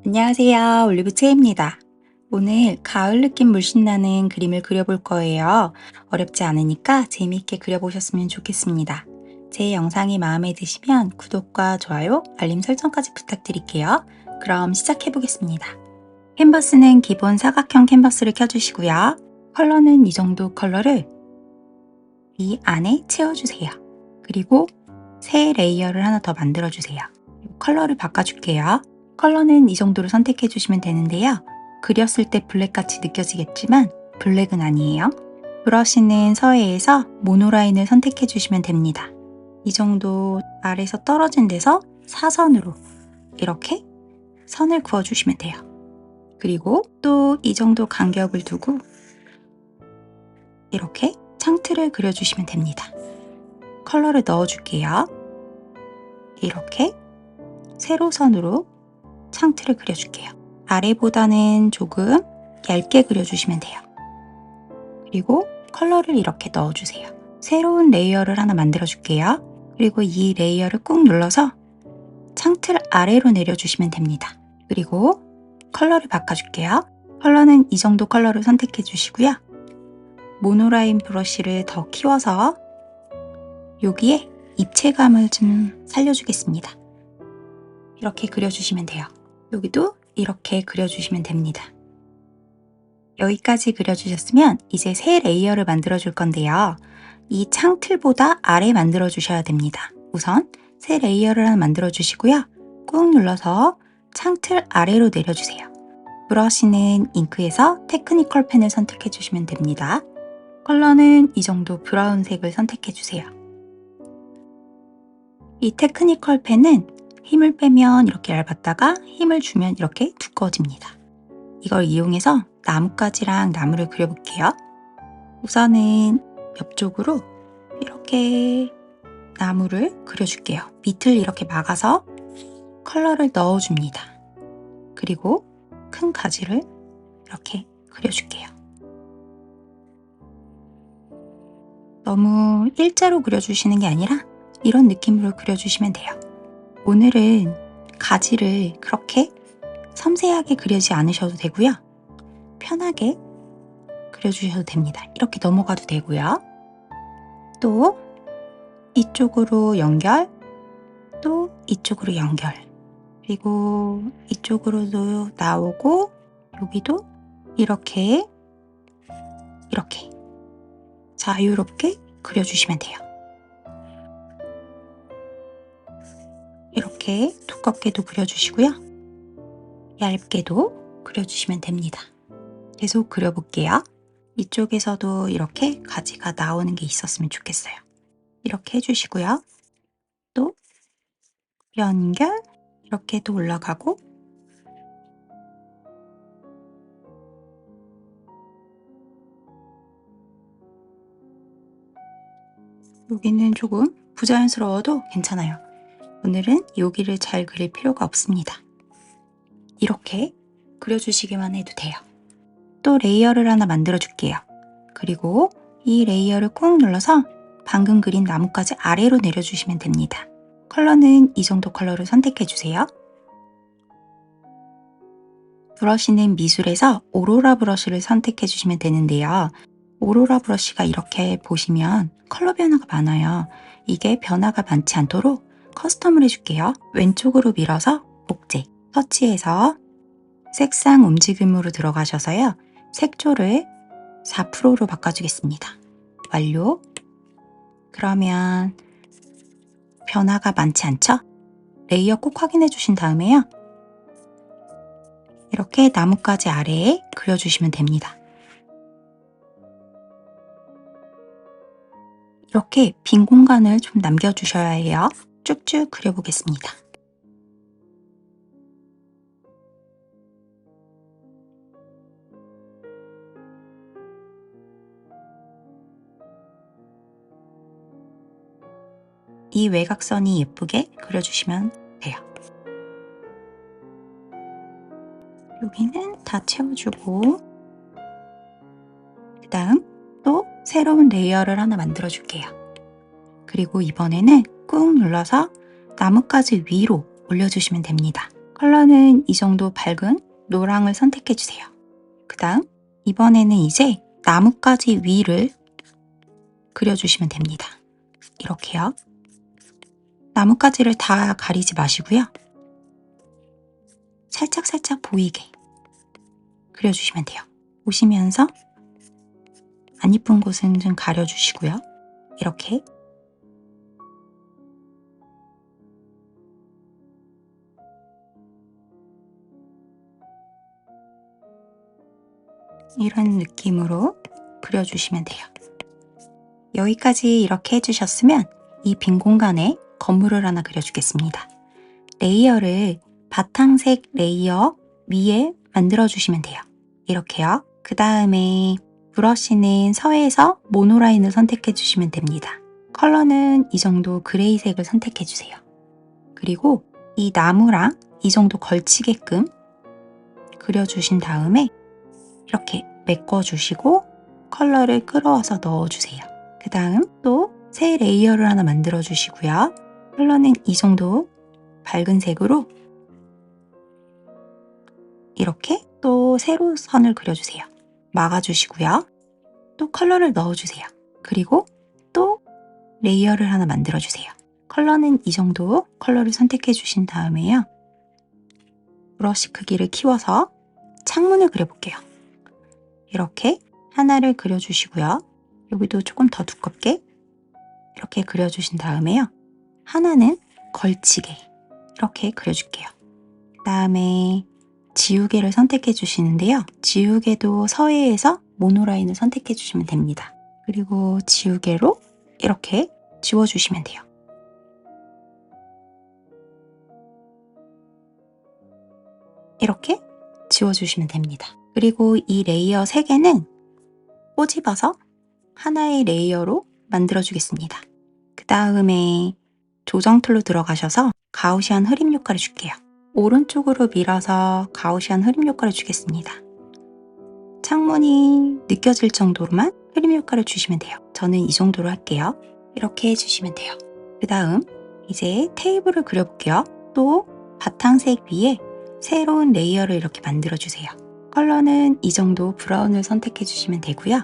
안녕하세요. 올리브채입니다. 오늘 가을 느낌 물씬 나는 그림을 그려볼 거예요. 어렵지 않으니까 재미있게 그려보셨으면 좋겠습니다. 제 영상이 마음에 드시면 구독과 좋아요, 알림 설정까지 부탁드릴게요. 그럼 시작해 보겠습니다. 캔버스는 기본 사각형 캔버스를 켜주시고요. 컬러는 이 정도 컬러를 이 안에 채워주세요. 그리고 새 레이어를 하나 더 만들어주세요. 컬러를 바꿔줄게요. 컬러는 이 정도로 선택해 주시면 되는데요. 그렸을 때 블랙같이 느껴지겠지만 블랙은 아니에요. 브러쉬는 서해에서 모노라인을 선택해 주시면 됩니다. 이 정도 아래에서 떨어진 데서 사선으로 이렇게 선을 그어 주시면 돼요. 그리고 또 이 정도 간격을 두고 이렇게 창틀을 그려주시면 됩니다. 컬러를 넣어줄게요. 이렇게 세로선으로 창틀을 그려줄게요. 아래보다는 조금 얇게 그려주시면 돼요. 그리고 컬러를 이렇게 넣어주세요. 새로운 레이어를 하나 만들어줄게요. 그리고 이 레이어를 꾹 눌러서 창틀 아래로 내려주시면 됩니다. 그리고 컬러를 바꿔줄게요. 컬러는 이 정도 컬러를 선택해 주시고요. 모노라인 브러쉬를 더 키워서 여기에 입체감을 좀 살려주겠습니다. 이렇게 그려주시면 돼요. 여기도 이렇게 그려주시면 됩니다. 여기까지 그려주셨으면 이제 새 레이어를 만들어 줄 건데요. 이 창틀보다 아래 만들어 주셔야 됩니다. 우선 새 레이어를 하나 만들어 주시고요. 꾹 눌러서 창틀 아래로 내려주세요. 브러쉬는 잉크에서 테크니컬 펜을 선택해 주시면 됩니다. 컬러는 이 정도 브라운색을 선택해 주세요. 이 테크니컬 펜은 힘을 빼면 이렇게 얇았다가 힘을 주면 이렇게 두꺼워집니다. 이걸 이용해서 나뭇가지랑 나무를 그려볼게요. 우선은 옆쪽으로 이렇게 나무를 그려줄게요. 밑을 이렇게 막아서 컬러를 넣어줍니다. 그리고 큰 가지를 이렇게 그려줄게요. 너무 일자로 그려주시는 게 아니라 이런 느낌으로 그려주시면 돼요. 오늘은 가지를 그렇게 섬세하게 그리지 않으셔도 되고요. 편하게 그려주셔도 됩니다. 이렇게 넘어가도 되고요. 또 이쪽으로 연결, 또 이쪽으로 연결, 그리고 이쪽으로도 나오고 여기도 이렇게 자유롭게 그려주시면 돼요. 이렇게 두껍게도 그려주시고요. 얇게도 그려주시면 됩니다. 계속 그려볼게요. 이쪽에서도 이렇게 가지가 나오는 게 있었으면 좋겠어요. 이렇게 해주시고요. 또 연결, 이렇게 또 올라가고 여기는 조금 부자연스러워도 괜찮아요. 오늘은 여기를 잘 그릴 필요가 없습니다. 이렇게 그려주시기만 해도 돼요. 또 레이어를 하나 만들어 줄게요. 그리고 이 레이어를 꾹 눌러서 방금 그린 나뭇가지 아래로 내려주시면 됩니다. 컬러는 이 정도 컬러를 선택해 주세요. 브러쉬는 미술에서 오로라 브러쉬를 선택해 주시면 되는데요. 오로라 브러쉬가 이렇게 보시면 컬러 변화가 많아요. 이게 변화가 많지 않도록 커스텀을 해줄게요. 왼쪽으로 밀어서 복제, 터치해서 색상 움직임으로 들어가셔서요. 색조를 4%로 바꿔주겠습니다. 완료. 그러면 변화가 많지 않죠? 레이어 꼭 확인해 주신 다음에요. 이렇게 나뭇가지 아래에 그려주시면 됩니다. 이렇게 빈 공간을 좀 남겨주셔야 해요. 쭉쭉 그려보겠습니다. 이 외곽선이 예쁘게 그려주시면 돼요. 여기는 다 채워주고 그 다음 또 새로운 레이어를 하나 만들어 줄게요. 그리고 이번에는 꾹 눌러서 나뭇가지 위로 올려주시면 됩니다. 컬러는 이 정도 밝은 노랑을 선택해 주세요. 그 다음 이번에는 이제 나뭇가지 위를 그려주시면 됩니다. 이렇게요. 나뭇가지를 다 가리지 마시고요. 살짝살짝 보이게 그려주시면 돼요. 보시면서 안 이쁜 곳은 좀 가려주시고요. 이렇게 이런 느낌으로 그려주시면 돼요. 여기까지 이렇게 해주셨으면 이 빈 공간에 건물을 하나 그려주겠습니다. 레이어를 바탕색 레이어 위에 만들어주시면 돼요. 이렇게요. 그 다음에 브러쉬는 서에서 모노라인을 선택해 주시면 됩니다. 컬러는 이 정도 그레이색을 선택해 주세요. 그리고 이 나무랑 이 정도 걸치게끔 그려주신 다음에 이렇게 메꿔주시고 컬러를 끌어와서 넣어주세요. 그 다음 또 새 레이어를 하나 만들어 주시고요. 컬러는 이 정도 밝은 색으로 이렇게 또 세로 선을 그려주세요. 막아주시고요. 또 컬러를 넣어주세요. 그리고 또 레이어를 하나 만들어주세요. 컬러는 이 정도 컬러를 선택해 주신 다음에요. 브러쉬 크기를 키워서 창문을 그려볼게요. 이렇게 하나를 그려주시고요. 여기도 조금 더 두껍게 이렇게 그려주신 다음에요. 하나는 걸치게 이렇게 그려줄게요. 그 다음에 지우개를 선택해 주시는데요. 지우개도 서해에서 모노라인을 선택해 주시면 됩니다. 그리고 지우개로 이렇게 지워주시면 돼요. 이렇게 지워주시면 됩니다. 그리고 이 레이어 3개는 꼬집어서 하나의 레이어로 만들어주겠습니다. 그 다음에 조정 툴로 들어가셔서 가우시안 흐림 효과를 줄게요. 오른쪽으로 밀어서 가우시안 흐림 효과를 주겠습니다. 창문이 느껴질 정도로만 흐림 효과를 주시면 돼요. 저는 이 정도로 할게요. 이렇게 해주시면 돼요. 그 다음 이제 테이블을 그려볼게요. 또 바탕색 위에 새로운 레이어를 이렇게 만들어주세요. 컬러는 이 정도 브라운을 선택해 주시면 되고요.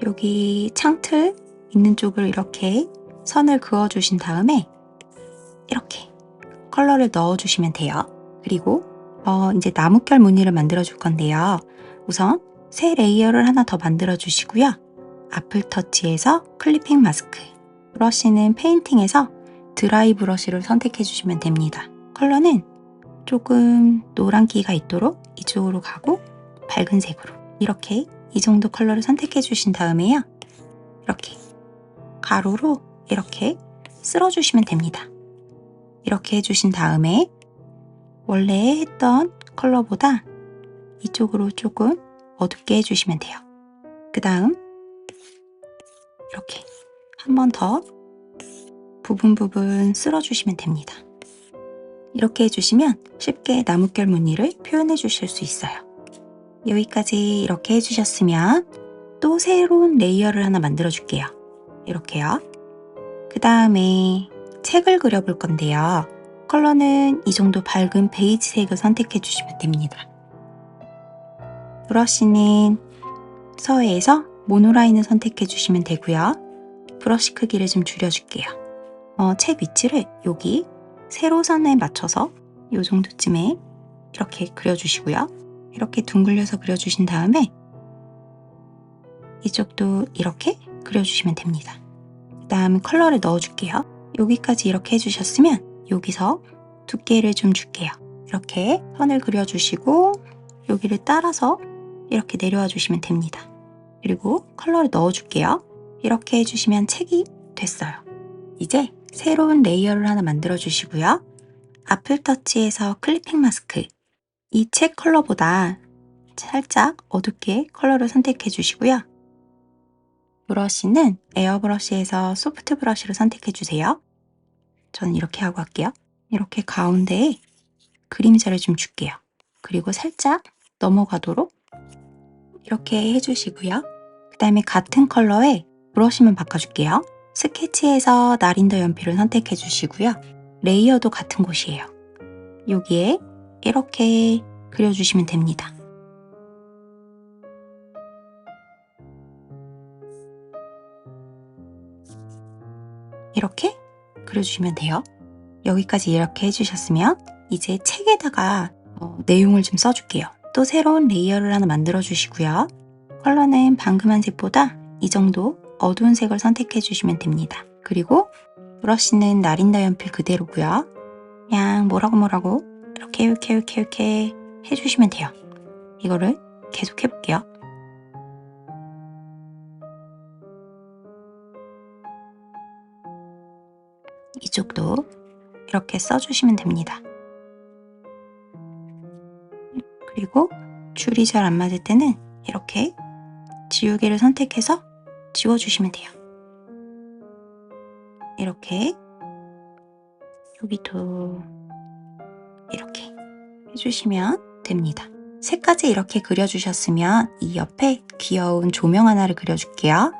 여기 창틀 있는 쪽을 이렇게 선을 그어주신 다음에 이렇게 컬러를 넣어주시면 돼요. 그리고 이제 나뭇결 무늬를 만들어 줄 건데요. 우선 새 레이어를 하나 더 만들어 주시고요. 아플터치에서 클리핑 마스크, 브러쉬는 페인팅에서 드라이 브러쉬를 선택해 주시면 됩니다. 컬러는 조금 노란기가 있도록 이쪽으로 가고 밝은 색으로 이렇게 이 정도 컬러를 선택해 주신 다음에요. 이렇게 가로로 이렇게 쓸어 주시면 됩니다. 이렇게 해주신 다음에 원래 했던 컬러보다 이쪽으로 조금 어둡게 해주시면 돼요. 그 다음 이렇게 한 번 더 부분 쓸어주시면 됩니다. 이렇게 해주시면 쉽게 나뭇결 무늬를 표현해 주실 수 있어요. 여기까지 이렇게 해주셨으면 또 새로운 레이어를 하나 만들어 줄게요. 이렇게요. 그 다음에 책을 그려볼 건데요. 컬러는 이 정도 밝은 베이지색을 선택해 주시면 됩니다. 브러쉬는 서해에서 모노라인을 선택해 주시면 되고요. 브러쉬 크기를 좀 줄여줄게요. 책 위치를 여기 세로선에 맞춰서 이 정도쯤에 이렇게 그려주시고요. 이렇게 둥글려서 그려주신 다음에 이쪽도 이렇게 그려주시면 됩니다. 그 다음 컬러를 넣어줄게요. 여기까지 이렇게 해주셨으면 여기서 두께를 좀 줄게요. 이렇게 선을 그려주시고 여기를 따라서 이렇게 내려와 주시면 됩니다. 그리고 컬러를 넣어줄게요. 이렇게 해주시면 책이 됐어요. 이제 새로운 레이어를 하나 만들어 주시고요. 아플터치에서 클리핑 마스크, 이 책 컬러보다 살짝 어둡게 컬러를 선택해 주시고요. 브러쉬는 에어브러쉬에서 소프트 브러쉬를 선택해 주세요. 저는 이렇게 하고 할게요. 이렇게 가운데에 그림자를 좀 줄게요. 그리고 살짝 넘어가도록 이렇게 해주시고요. 그 다음에 같은 컬러에 브러쉬만 바꿔줄게요. 스케치에서 나린더 연필을 선택해 주시고요. 레이어도 같은 곳이에요. 여기에 이렇게 그려주시면 됩니다. 이렇게 그려주시면 돼요. 여기까지 이렇게 해주셨으면 이제 책에다가 내용을 좀 써줄게요. 또 새로운 레이어를 하나 만들어 주시고요. 컬러는 방금 한 색보다 이 정도 어두운 색을 선택해 주시면 됩니다. 그리고 브러쉬는 나린다 연필 그대로고요. 그냥 뭐라고 이렇게 해주시면 돼요. 이거를 계속 해볼게요. 이쪽도 이렇게 써주시면 됩니다. 그리고 줄이 잘 안 맞을 때는 이렇게 지우개를 선택해서 지워주시면 돼요. 이렇게 여기도 이렇게 해주시면 됩니다. 색까지 이렇게 그려주셨으면 이 옆에 귀여운 조명 하나를 그려줄게요.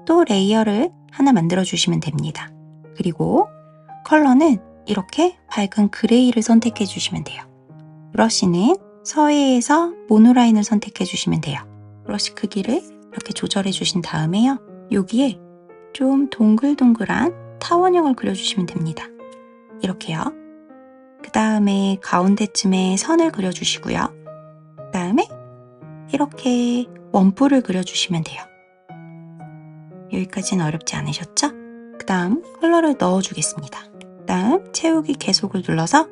또 레이어를 하나 만들어 주시면 됩니다. 그리고 컬러는 이렇게 밝은 그레이를 선택해 주시면 돼요. 브러쉬는 서해에서 모노라인을 선택해 주시면 돼요. 브러쉬 크기를 이렇게 조절해 주신 다음에요. 여기에 좀 동글동글한 타원형을 그려주시면 됩니다. 이렇게요. 그 다음에 가운데쯤에 선을 그려주시고요. 그 다음에 이렇게 원뿔을 그려주시면 돼요. 여기까지는 어렵지 않으셨죠? 그 다음 컬러를 넣어주겠습니다. 그 다음 채우기 계속을 눌러서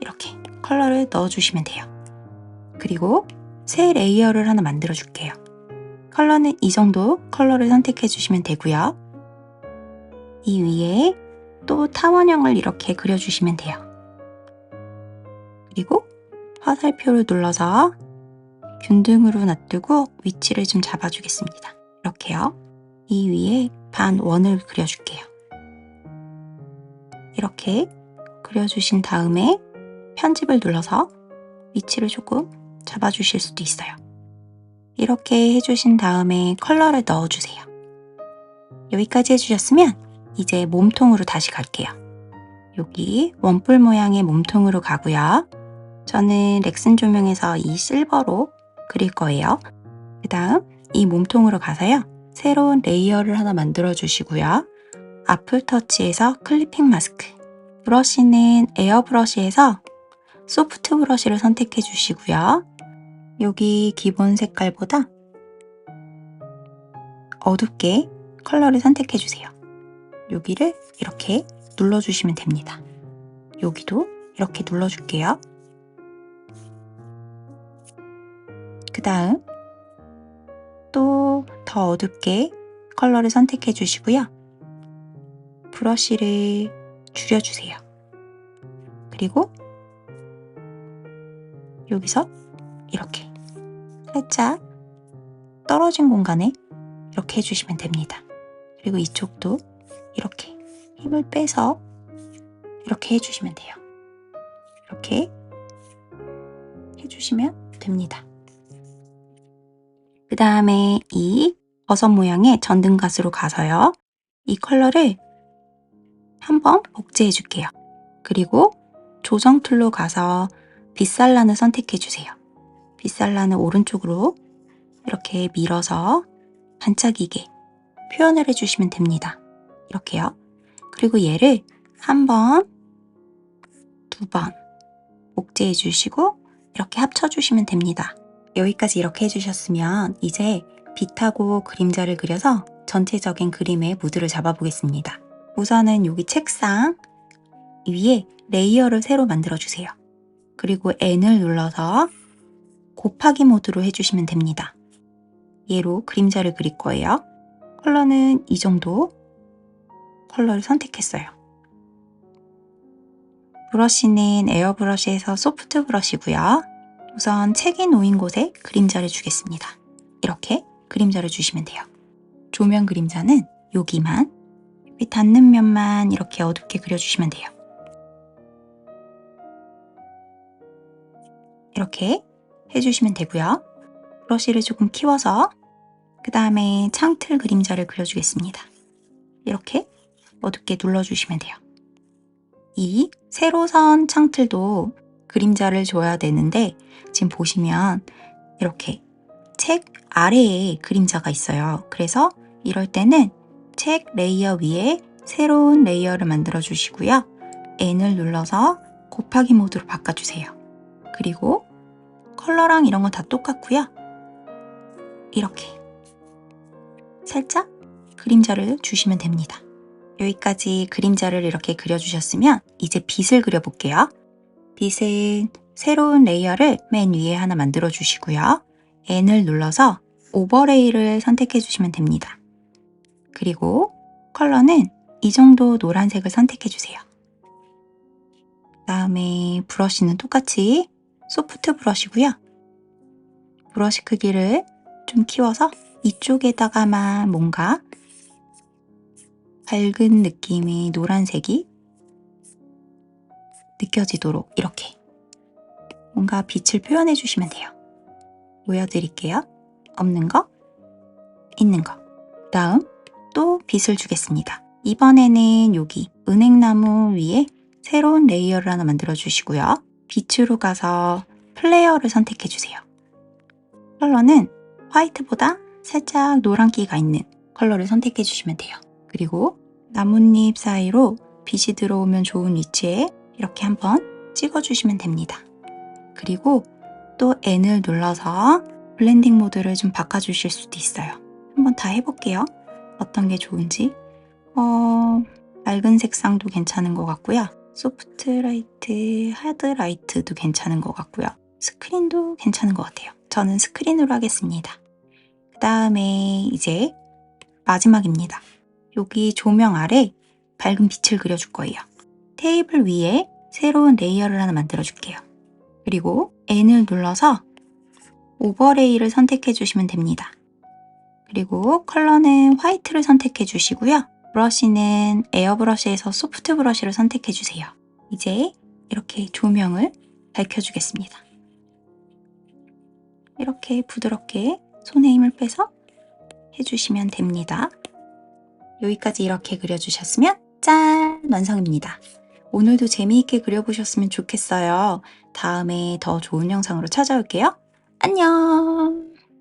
이렇게 컬러를 넣어주시면 돼요. 그리고 새 레이어를 하나 만들어 줄게요. 컬러는 이 정도 컬러를 선택해 주시면 되고요. 이 위에 또 타원형을 이렇게 그려주시면 돼요. 그리고 화살표를 눌러서 균등으로 놔두고 위치를 좀 잡아주겠습니다. 이렇게요. 이 위에 반 원을 그려줄게요. 이렇게 그려주신 다음에 편집을 눌러서 위치를 조금 잡아주실 수도 있어요. 이렇게 해주신 다음에 컬러를 넣어주세요. 여기까지 해주셨으면 이제 몸통으로 다시 갈게요. 여기 원뿔 모양의 몸통으로 가고요. 저는 렉슨 조명에서 이 실버로 그릴 거예요. 그 다음 이 몸통으로 가서요. 새로운 레이어를 하나 만들어 주시고요. 아플터치에서 클리핑 마스크, 브러쉬는 에어브러쉬에서 소프트 브러쉬를 선택해 주시고요. 여기 기본 색깔보다 어둡게 컬러를 선택해 주세요. 여기를 이렇게 눌러주시면 됩니다. 여기도 이렇게 눌러줄게요. 그 다음 또 더 어둡게 컬러를 선택해 주시고요. 브러쉬를 줄여주세요. 그리고 여기서 이렇게 살짝 떨어진 공간에 이렇게 해주시면 됩니다. 그리고 이쪽도 이렇게 힘을 빼서 이렇게 해주시면 돼요. 이렇게 해주시면 됩니다. 그 다음에 이 버섯 모양의 전등가스로 가서요. 이 컬러를 한번 복제해 줄게요. 그리고 조정 툴로 가서 빗살란을 선택해 주세요. 빗살란을 오른쪽으로 이렇게 밀어서 반짝이게 표현을 해주시면 됩니다. 이렇게요. 그리고 얘를 한 번, 두 번 복제해 주시고 이렇게 합쳐주시면 됩니다. 여기까지 이렇게 해주셨으면 이제 빛하고 그림자를 그려서 전체적인 그림의 무드를 잡아보겠습니다. 우선은 여기 책상 위에 레이어를 새로 만들어주세요. 그리고 N을 눌러서 곱하기 모드로 해주시면 됩니다. 얘로 그림자를 그릴 거예요. 컬러는 이 정도 컬러를 선택했어요. 브러쉬는 에어브러쉬에서 소프트 브러쉬고요. 우선 책이 놓인 곳에 그림자를 주겠습니다. 이렇게 그림자를 주시면 돼요. 조명 그림자는 여기만, 여기 닿는 면만 이렇게 어둡게 그려주시면 돼요. 이렇게 해주시면 되고요. 브러쉬를 조금 키워서 그 다음에 창틀 그림자를 그려주겠습니다. 이렇게 어둡게 눌러주시면 돼요. 이 세로선 창틀도 그림자를 줘야 되는데 지금 보시면 이렇게 책 아래에 그림자가 있어요. 그래서 이럴 때는 책 레이어 위에 새로운 레이어를 만들어 주시고요. N을 눌러서 곱하기 모드로 바꿔주세요. 그리고 컬러랑 이런 건 다 똑같고요. 이렇게 살짝 그림자를 주시면 됩니다. 여기까지 그림자를 이렇게 그려주셨으면 이제 빛을 그려볼게요. 빛은 새로운 레이어를 맨 위에 하나 만들어 주시고요. N을 눌러서 오버레이를 선택해 주시면 됩니다. 그리고 컬러는 이 정도 노란색을 선택해 주세요. 그다음에 브러쉬는 똑같이 소프트 브러쉬고요. 브러쉬 크기를 좀 키워서 이쪽에다가만 뭔가 밝은 느낌의 노란색이 느껴지도록 이렇게 뭔가 빛을 표현해 주시면 돼요. 보여드릴게요. 없는 거, 있는 거. 다음 또 빛을 주겠습니다. 이번에는 여기 은행나무 위에 새로운 레이어를 하나 만들어 주시고요. 빛으로 가서 플레어를 선택해 주세요. 컬러는 화이트보다 살짝 노란기가 있는 컬러를 선택해 주시면 돼요. 그리고 나뭇잎 사이로 빛이 들어오면 좋은 위치에 이렇게 한번 찍어 주시면 됩니다. 그리고 또 N을 눌러서 블렌딩 모드를 좀 바꿔 주실 수도 있어요. 한번 다 해볼게요. 어떤 게 좋은지. 맑은 색상도 괜찮은 것 같고요. 소프트 라이트, 하드 라이트도 괜찮은 것 같고요. 스크린도 괜찮은 것 같아요. 저는 스크린으로 하겠습니다. 그 다음에 이제 마지막입니다. 여기 조명 아래 밝은 빛을 그려줄 거예요. 테이블 위에 새로운 레이어를 하나 만들어 줄게요. 그리고 N을 눌러서 오버레이를 선택해 주시면 됩니다. 그리고 컬러는 화이트를 선택해 주시고요. 브러쉬는 에어브러쉬에서 소프트 브러쉬를 선택해 주세요. 이제 이렇게 조명을 밝혀주겠습니다. 이렇게 부드럽게 손에 힘을 빼서 해주시면 됩니다. 여기까지 이렇게 그려주셨으면 짠! 완성입니다. 오늘도 재미있게 그려보셨으면 좋겠어요. 다음에 더 좋은 영상으로 찾아올게요. 안녕!